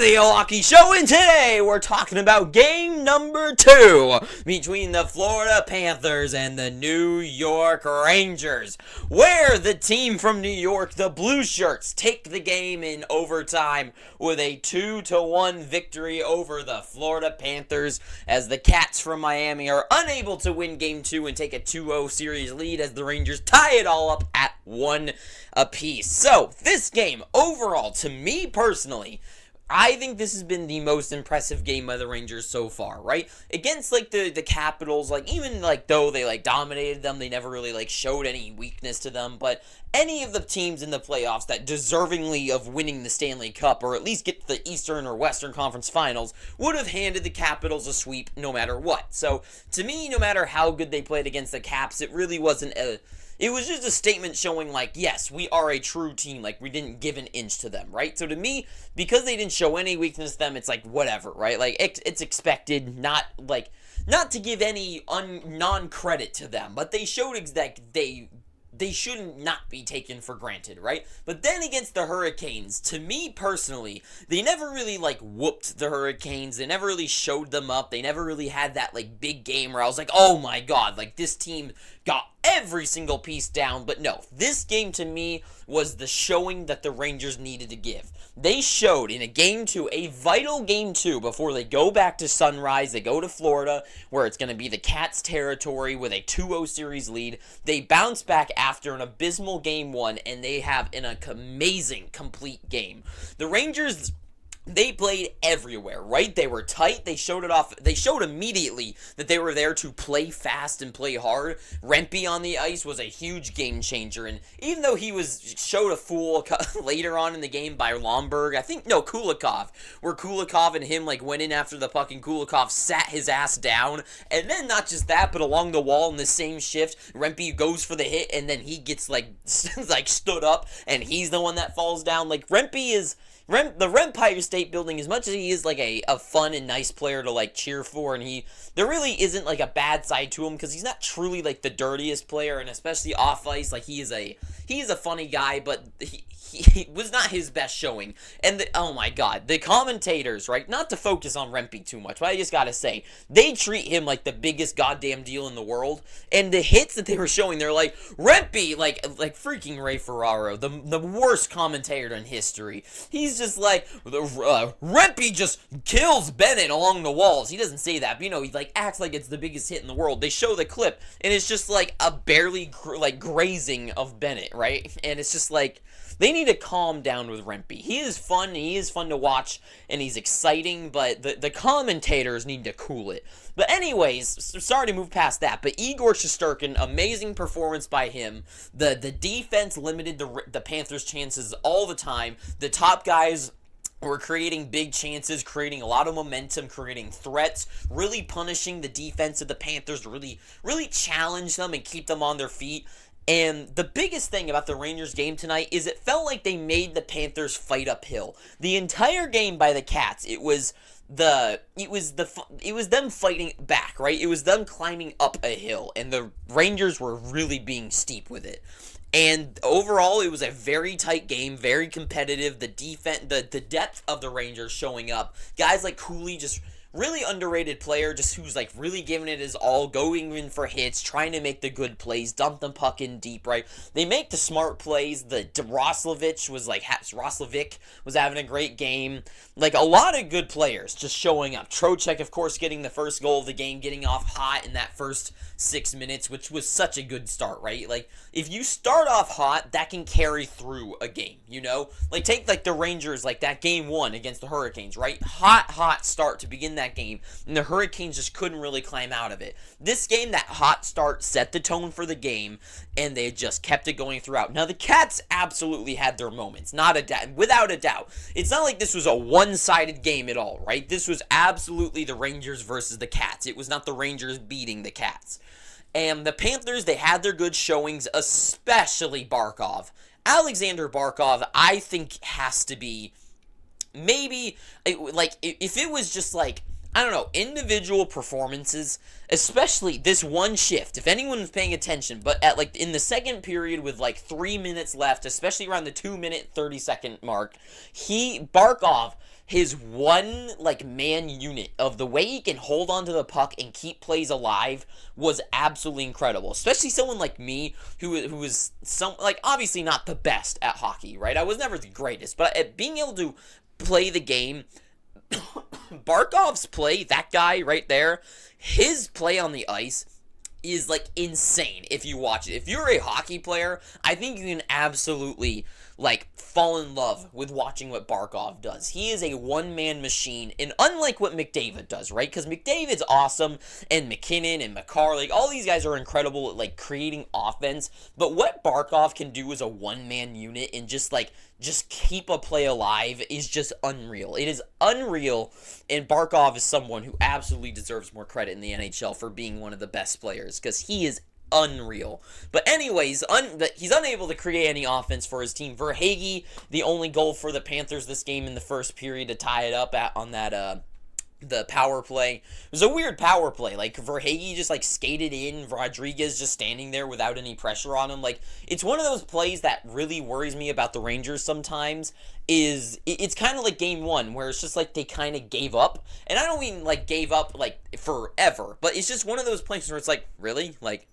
the Hockey Show, and today we're talking about game number 2 between the Florida Panthers and the New York Rangers, where the team from New York, the Blue Shirts, take the game in overtime with a 2-1 victory over the Florida Panthers, as the Cats from Miami are unable to win game 2 and take a 2-0 series lead as the Rangers tie it all up at 1 apiece. So, this game, overall, to me personally, I think this has been the most impressive game by the Rangers so far, right? Against, the Capitals, even, though they, dominated them, they never really, showed any weakness to them, but any of the teams in the playoffs that deservingly of winning the Stanley Cup, or at least get to the Eastern or Western Conference Finals, would have handed the Capitals a sweep no matter what. So, to me, no matter how good they played against the Caps, it really wasn't it was just a statement showing, yes, we are a true team. We didn't give an inch to them, right? So to me, because they didn't show any weakness to them, it's whatever, right? It's expected, not to give any non-credit to them. But they showed that they shouldn't not be taken for granted, right? But then against the Hurricanes, to me personally, they never really, whooped the Hurricanes. They never really showed them up. They never really had that, big game where I was like, oh my god, this team got every single piece down. But no, this game to me was the showing that the Rangers needed to give. They showed in a game 2, a vital game 2, before they go back to Sunrise. They go to Florida, where it's going to be the Cats' territory with a 2-0 series lead. They bounce back after an abysmal game 1, and they have an amazing, complete game. The Rangers, they played everywhere, right? They were tight. They showed it off. They showed immediately that they were there to play fast and play hard. Rempe on the ice was a huge game changer, and even though he showed a fool later on in the game by Kulikov, where Kulikov and him went in after the puck, and Kulikov sat his ass down, and then not just that, but along the wall in the same shift, Rempe goes for the hit, and then he gets stood up, and he's the one that falls down. Rempe is. The Empire State Building, as much as he is a fun and nice player to cheer for, and there really isn't a bad side to him, because he's not truly the dirtiest player, and especially off ice, he is a funny guy, but he was not his best showing. And oh my god, the commentators, right, not to focus on Rempe too much, but I just gotta say, they treat him like the biggest goddamn deal in the world, and the hits that they were showing, they're Rempe, freaking Ray Ferraro, the worst commentator in history. He's just Rempe just kills Bennett along the walls. He doesn't say that, but he acts like it's the biggest hit in the world. They show the clip, and it's just a barely grazing of Bennett, right? And it's just they need to calm down with Rempe. He is fun to watch, and he's exciting, but the commentators need to cool it. But anyways, sorry to move past that, but Igor Shesterkin, amazing performance by him. The defense limited the Panthers' chances all the time. The top guys were creating big chances, creating a lot of momentum, creating threats, really punishing the defense of the Panthers to really challenge them and keep them on their feet. And the biggest thing about the Rangers game tonight is it felt like they made the Panthers fight uphill. The entire game by the Cats, it was them fighting back, right? It was them climbing up a hill, and the Rangers were really being steep with it. And overall, it was a very tight game, very competitive. The defense, the depth of the Rangers showing up. Guys like Cooley, just really underrated player, just who's really giving it his all, going in for hits, trying to make the good plays, dump the puck in deep, right? They make the smart plays. The Roslovic was having a great game. A lot of good players just showing up. Trocheck, of course, getting the first goal of the game, getting off hot in that first 6 minutes, which was such a good start, right? If you start off hot, that can carry through a game, take the Rangers, that game 1 against the Hurricanes, right? Hot start to begin that game, and the Hurricanes just couldn't really climb out of it. This game, that hot start set the tone for the game, and they just kept it going throughout. Now, the Cats absolutely had their moments, without a doubt. It's not like this was a one-sided game at all, right? This was absolutely the Rangers versus the Cats. It was not the Rangers beating the Cats. And the Panthers, they had their good showings, especially Barkov. Alexander Barkov, I think, has to be maybe, if it was just I don't know, individual performances, especially this one shift, if anyone was paying attention, but at in the second period with 3 minutes left, especially around the 2-minute 30-second mark, Barkov, his one like man unit of the way he can hold onto the puck and keep plays alive was absolutely incredible. Especially someone like me who is some like obviously not the best at hockey, right? I was never the greatest, but at being able to play the game, Barkov's play, that guy right there, his play on the ice is like insane if you watch it. If you're a hockey player, I think you can absolutely like fall in love with watching what Barkov does. He is a one-man machine, and unlike what McDavid does, right? Because McDavid's awesome, and McKinnon and McCarr, like all these guys are incredible at like creating offense. But what Barkov can do as a one-man unit and just keep a play alive is just unreal. It is unreal, and Barkov is someone who absolutely deserves more credit in the NHL for being one of the best players because he is unreal. But anyways, he's unable to create any offense for his team. Verhaeghe, the only goal for the Panthers this game in the first period to tie it up on that the power play. It was a weird power play. Like, Verhaeghe just, like, skated in. Rodriguez just standing there without any pressure on him. Like, it's one of those plays that really worries me about the Rangers sometimes. It's kind of like Game 1, where it's just, like, they kind of gave up. And I don't mean, like, gave up, like, forever. But it's just one of those plays where it's like, really? Like,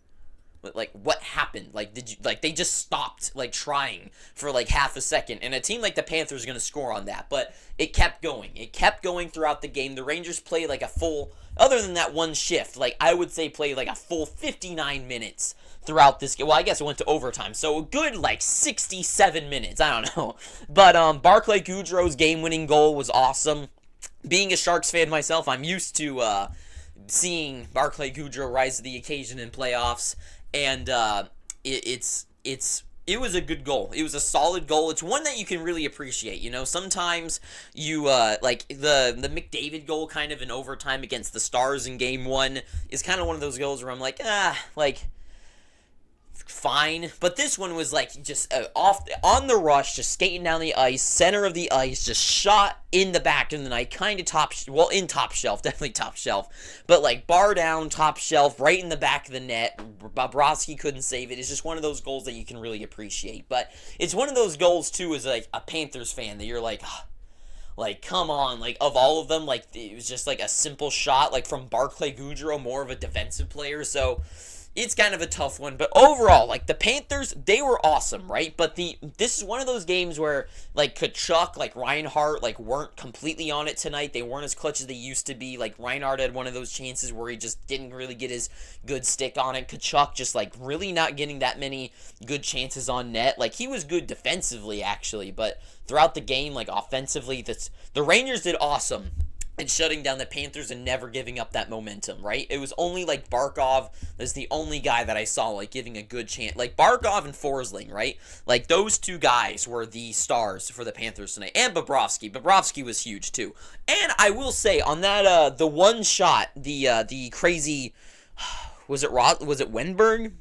what happened? Like, they just stopped, like, trying for, like, half a second, and a team like the Panthers is going to score on that, but it kept going. It kept going throughout the game. The Rangers played, like, a full, other than that one shift, like, I would say played, like, a full 59 minutes throughout this game. Well, I guess it went to overtime, so a good, like, 67 minutes, I don't know. But, Barclay Goodrow's game-winning goal was awesome. Being a Sharks fan myself, I'm used to, seeing Barclay Goodrow rise to the occasion in playoffs. And it was a good goal. It was a solid goal. It's one that you can really appreciate. You know, sometimes you like the McDavid goal kind of in overtime against the Stars in Game 1 is kind of one of those goals where I'm like, like, fine. But this one was like just off on the rush, just skating down the ice, center of the ice, just shot in the back of the net, kind of in top shelf, definitely top shelf, but like bar down, top shelf, right in the back of the net. Bobrovsky couldn't save it. It's just one of those goals that you can really appreciate. But it's one of those goals too, as like a Panthers fan, that you're like, like, come on, like, of all of them, like, it was just like a simple shot, like, from Barclay Goodrow, more of a defensive player. So it's kind of a tough one, but overall, like, the Panthers, they were awesome, right? But this is one of those games where, like, Tkachuk, like, Reinhart, like, weren't completely on it tonight. They weren't as clutch as they used to be. Like, Reinhart had one of those chances where he just didn't really get his good stick on it. Tkachuk just, like, really not getting that many good chances on net. Like, he was good defensively, actually, but throughout the game, like, offensively, the Rangers did awesome and shutting down the Panthers and never giving up that momentum, right? It was only like Barkov is the only guy that I saw like giving a good chance. Like Barkov and Forsling, right? Like those two guys were the stars for the Panthers tonight. And Bobrovsky. Bobrovsky was huge too. And I will say on that the one shot, the crazy was it Wenberg?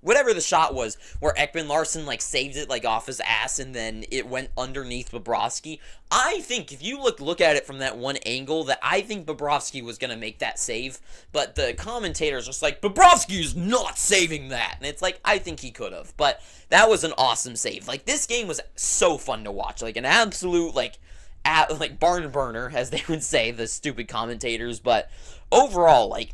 Whatever the shot was, where Ekman Larson, like, saved it, like, off his ass, and then it went underneath Bobrovsky. I think, if you look at it from that one angle, that I think Bobrovsky was going to make that save, but the commentators just like, Bobrovsky's not saving that, and it's like, I think he could have, but that was an awesome save. Like, this game was so fun to watch, like, an absolute, like, barn burner, as they would say, the stupid commentators, but overall, like,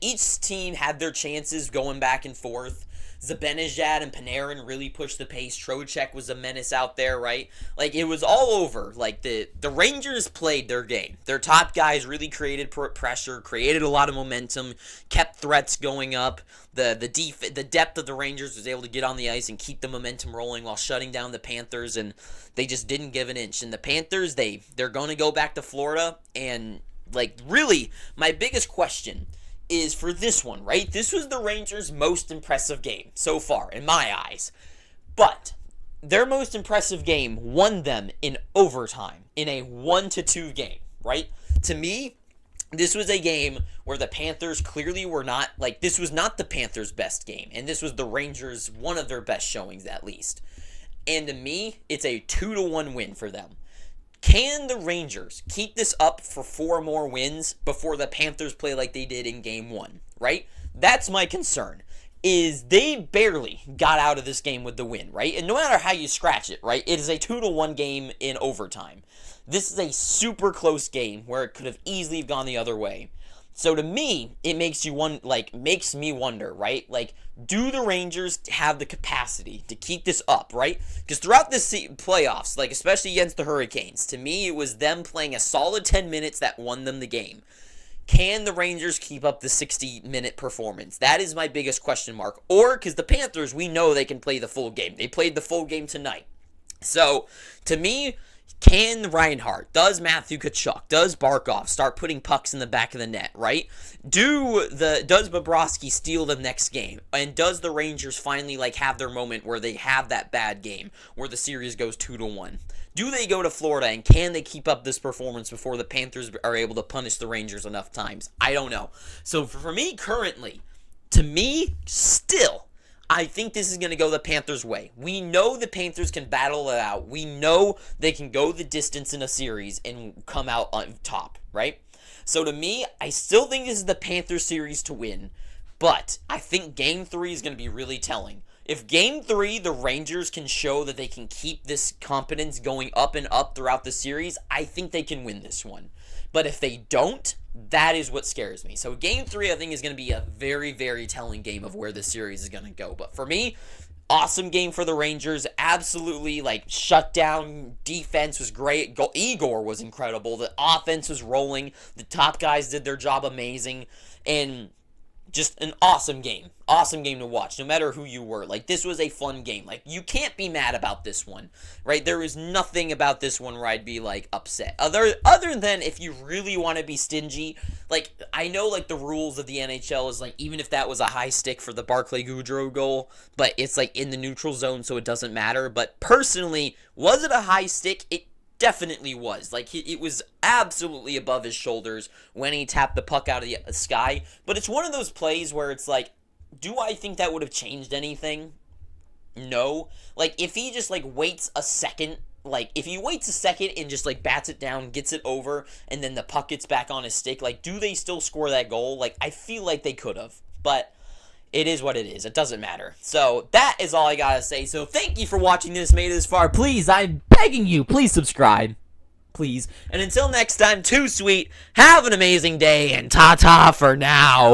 each team had their chances going back and forth. Zibanejad and Panarin really pushed the pace. Trocheck was a menace out there, right? Like, it was all over. Like, the Rangers played their game. Their top guys really created pressure, created a lot of momentum, kept threats going up. The depth of the Rangers was able to get on the ice and keep the momentum rolling while shutting down the Panthers, and they just didn't give an inch. And the Panthers, they're going to go back to Florida, and like, really, my biggest question is for this one, right? This was the Rangers' most impressive game so far, in my eyes. But their most impressive game won them in overtime, in a 1-2 game, right? To me, this was a game where the Panthers clearly were not, like, this was not the Panthers' best game, and this was the Rangers' one of their best showings, at least. And to me, it's a 2-1 win for them. Can the Rangers keep this up for 4 more wins before the Panthers play like they did in Game 1, right? That's my concern. is they barely got out of this game with the win, right? And no matter how you scratch it, right, it is a 2-1 game in overtime. This is a super close game where it could have easily gone the other way. So to me, it makes me wonder, right? Like, do the Rangers have the capacity to keep this up, right? Because throughout this playoffs, like especially against the Hurricanes, to me it was them playing a solid 10 minutes that won them the game. Can the Rangers keep up the 60-minute performance? That is my biggest question mark. Or, because the Panthers, we know they can play the full game. They played the full game tonight. So, to me, can Reinhart, does Matthew Tkachuk, does Barkov start putting pucks in the back of the net, right? Does Bobrovsky steal the next game? And does the Rangers finally have their moment where they have that bad game where the series goes 2-1? Do they go to Florida, and can they keep up this performance before the Panthers are able to punish the Rangers enough times? I don't know. So for me currently, to me, still, I think this is going to go the Panthers' way. We know the Panthers can battle it out. We know they can go the distance in a series and come out on top, right? So to me, I still think this is the Panthers series to win, but I think Game 3 is going to be really telling. If Game 3, the Rangers can show that they can keep this competence going up and up throughout the series, I think they can win this one. But if they don't, that is what scares me. So Game 3, I think, is going to be a very, very telling game of where the series is going to go. But for me, awesome game for the Rangers. Absolutely, shutdown defense was great. Igor was incredible. The offense was rolling. The top guys did their job amazing. And just an awesome game. Awesome game to watch, no matter who you were. This was a fun game. You can't be mad about this one, right? There is nothing about this one where I'd be, upset. Other than if you really want to be stingy, I know, the rules of the NHL is, even if that was a high stick for the Barclay Goodrow goal, but it's, in the neutral zone, so it doesn't matter. But personally, was it a high stick? It definitely was. It was absolutely above his shoulders when he tapped the puck out of the sky. But it's one of those plays where it's do I think that would have changed anything? No. If he just, waits a second, if he waits a second and just, bats it down, gets it over, and then the puck gets back on his stick, do they still score that goal? I feel like they could have. But it is what it is. It doesn't matter. So that is all I gotta say. So thank you for watching this, made it this far. Please, I'm begging you, please subscribe. Please. And until next time, too sweet, have an amazing day, and ta-ta for now.